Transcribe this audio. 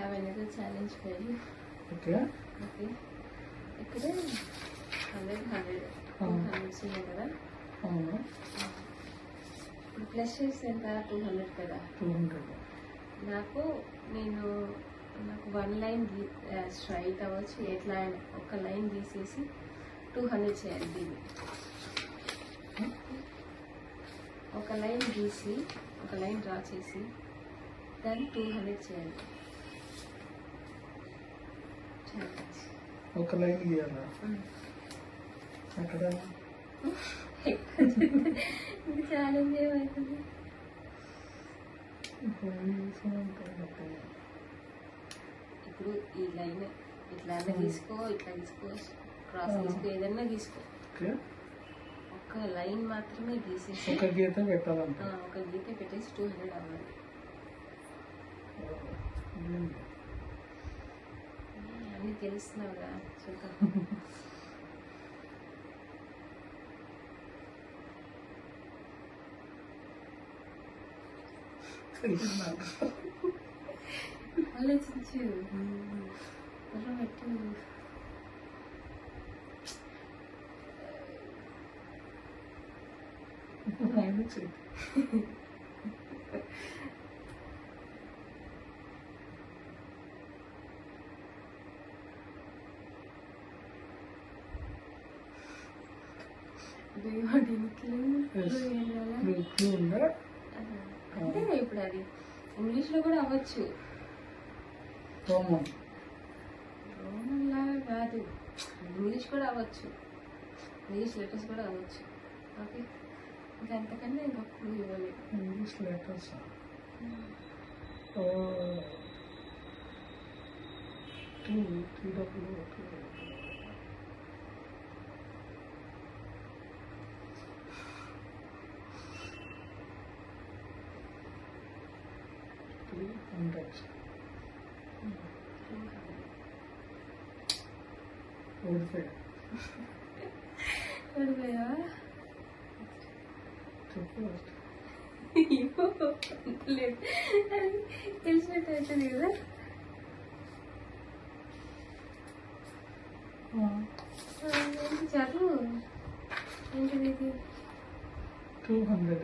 have another challenge for you. Okay. Okay. ఇక్కడ 100 200 ఉన్నాయి కదా. అవును. ఇప్పుడు ప్లస్ చేస్తే ఎంత 200 కదా. 200. నాకు వన్ లైన్ స్ట్రైట్ అవ్వచ్చు, ఎట్లా ఒక లైన్ గీసేసి 200 చేయాలి. దీన్ని ఒక లైన్ గీసి ఒక లైన్ డ్రా చేసి దాన్ని 200 చేయాలి. ఒక లైన్ గీయాలా? అక్కడ ఇది ఛాలెంజ్ ఏమవుతుంది? ఇప్పుడు ఈ లైన్ ఇట్లా గీసుకో, ఇట్లా గీసుకో, క్రాస్ గీసుకో, ఏదన్నా గీసుకో. ఒక లైన్ మాత్రమే గీసేసి ఒక గీత పెట్టాలంట. ఒక గీత పెట్టేసి 200 అవ్వాలి. అన్నీ తెలుస్తున్నావు కదా, చూద్దాం. ఆలోచించు, పెట్టు. అంటే ఇప్పుడు అది ఇంగ్లీష్ లో కూడా అవ్వచ్చు, రోమన్ లాగా కాదు, ఇంగ్లీష్ కూడా అవ్వచ్చు, ఇంగ్లీష్ లెటర్స్ కూడా అవ్వచ్చు. ఓకే, ఇంకా అంతకన్నా ఇంకా క్లూ ఇవ్వలేదు. ఇంగ్లీష్ లెటర్స్ తెలిసినట్టు అవుతుంది కదా. చదువు ఏంటిది? 200.